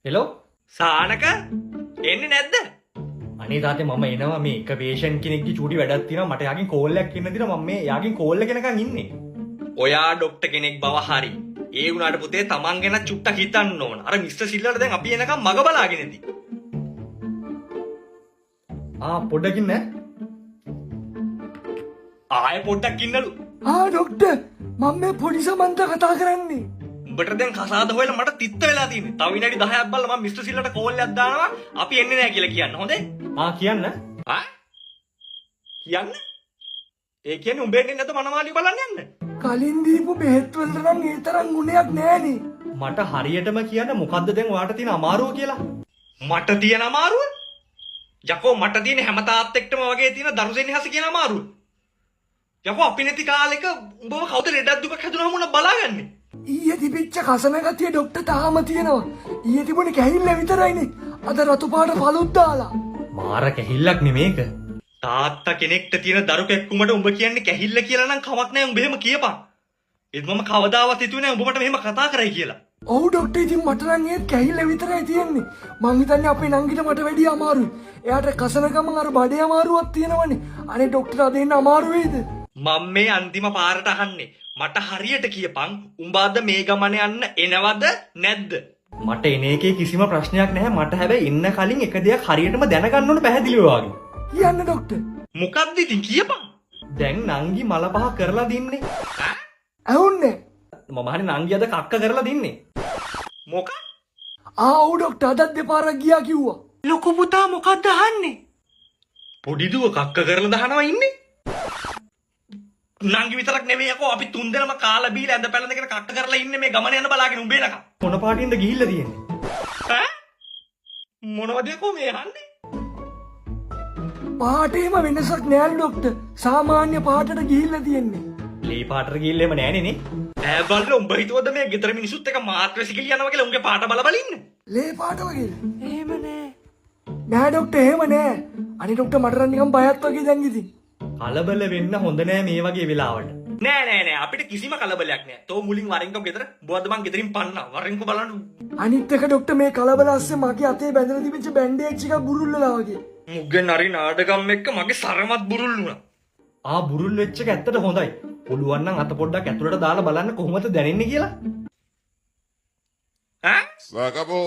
Hello Shanaka එන්නේ නැද්ද? අනේ තාත්තේ මම එනවා මේ එක පේෂන්ට් කෙනෙක්ගේ චූටි වැඩක් තියෙනවා මට යාගෙන් කෝල් එකක් එන්න දිනවා මම මේ යාගෙන් කෝල් එක එනකන් ඉන්නේ. ඔයා ડોක්ටර් කෙනෙක් බව හරි. ඒ වුණාට පුතේ තමන් ගැන චුට්ටක් හිතන්න ඕන. අර මිස්ටර් සිල්වර්ට දැන් අපි එනකම් මග බලාගෙන ඉඳි. පොඩ්ඩකින් නෑ. ආයෙ පොඩ්ඩක් ඉන්නලු. ડોක්ටර් මම මේ පොඩි සමන්ත කතා කරන්නේ. උඹට දැන් කසාද හොයලා මට තිත්ත වෙලා තියෙන්නේ. තව විනාඩි 10ක් බලලා මම මිස්ටර් සිල්වර්ට කෝල් එකක් දානවා. අපි එන්නේ නැහැ කියලා කියන්න. හොඳේ? කියන්න. කියන්න? ඒ කියන්නේ උඹ එන්නේ නැත මනමාලිය බලන්න යන්න. කලින් දීපු බෙහෙත් වලට නම් ඒ තරම් ගුණයක් නෑනේ. මට හරියටම කියන්න මොකද්ද දැන් ඔයාට තියෙන අමාරුව කියලා. මට තියෙන අමාරුව? යකෝ මට තියෙන හැම තාත් එක්කම වගේ තියෙන දරුසෙන්හස කියන අමාරුව. යකෝ අපි නැති කාලෙක උඹව කවුද ලෙඩක් දුකක් හැදුනම මොන බලාගන්නේ? ඊයේ තිබිච්ච කසන ගතිය ડોක්ටර් තාම තියෙනවා. ඊයේ තිබුණේ කැහිල්ල විතරයිනේ. අද රතු පාට පළුත් දාලා. මාර කැහිල්ලක් නෙමේක. තාත්තා කෙනෙක්ට තියෙන දරු කැක්කුමට උඹ කියන්නේ කැහිල්ල කියලා නම් කමක් නැහැ උඹ එහෙම කියපන්. ඒත් මම කවදාවත් හිතුවේ නැහැ උඹ මට මෙහෙම කතා කරයි කියලා. ඔව් ડોක්ටර් ඉතින් මට නම් ඒත් කැහිල්ල විතරයි තියෙන්නේ. මං හිතන්නේ අපේ නංගිට මට වැඩිය අමාරුයි. එයාට කසන ගමන් අර බඩේ අමාරුවක් තියෙනවනේ. අනේ ડોක්ටර් අද එන්න අමාරු වෙයිද? මම මේ අන්තිම පාරට අහන්නේ. මට හරියට කියපන් උඹ අද මේ ගමන යන්න එනවද නැද්ද? මට එන එකේ කිසිම ප්‍රශ්නයක් නැහැ. මට හැබැයි එන්න කලින් එක දෙයක් හරියටම දැනගන්න ඕන පැහැදිලිව වගේ. කියන්න ડોක්ටර්. මොකක්ද ඉතින් කියපන්. දැන් නංගි මල පහ කරලා දින්නේ. ඇහුන්නේ? මම හරි නංගි අද කක්ක කරලා දින්නේ. මොකක්? ඔව් ડોක්ටර් අදත් දෙපාරක් ගියා කිව්වා. ලොකු පුතා මොකක්ද අහන්නේ? පොඩි දුව කක්ක කරලා දහනවා ඉන්නේ. නංගි විතරක් නෙමෙයි යකෝ අපි තුන් දෙනාම කාලා බීලා ඇඳ පැළඳගෙන කක්ක කරලා ඉන්නේ මේ ගමන යන බලාගෙන උඹේ නක. මොන පාටින්ද ගිහිල්ලා තියෙන්නේ? මොනවද යකෝ මේ අහන්නේ? පාටේම වෙනසක් නෑලු ડોක්ටර්. සාමාන්‍ය පාටට ගිහිල්ලා තියෙන්නේ. ලේ පාටට ගිහිල්ලා එම නෑනේ නේ. ඈ බලන්න උඹ හිතුවද මේ ගෙදර මිනිසුත් එක මාත්‍රසිකලි යනවා කියලා උන්ගේ පාට බල බල ඉන්නේ? ලේ පාට වගේ. එහෙම නෑ. නෑ ડોක්ටර් එහෙම නෑ. අනේ ડોක්ටර් මට නම් නිකන් බයත් වගේ දැන් ඉතින්. කලබල වෙන්න හොඳ නෑ මේ වගේ වෙලාවට. නෑ අපිට කිසිම කලබලයක් නෑ. තෝ මුලින් වරින්කම් ගෙදර බොවද මං ගෙදරින් පන්නා. වරින්කම් බලන්න. අනිත් එක ડોක්ටර් මේ කලබල ඇස්සේ මගේ අතේ බැඳලා තිබිච්ච බැන්ඩේජ් එකක් බුරුල්ලලා වගේ. මුග්ගෙන් හරි නාඩගම් එක්ක මගේ සරමත් බුරුල් වුණා. බුරුල් වෙච්ච එක ඇත්තට හොඳයි. පුළුවන් නම් අත පොඩ්ඩක් ඇතුළට දාලා බලන්න කොහොමද දැනෙන්නේ කියලා. ඈ? Sacabou.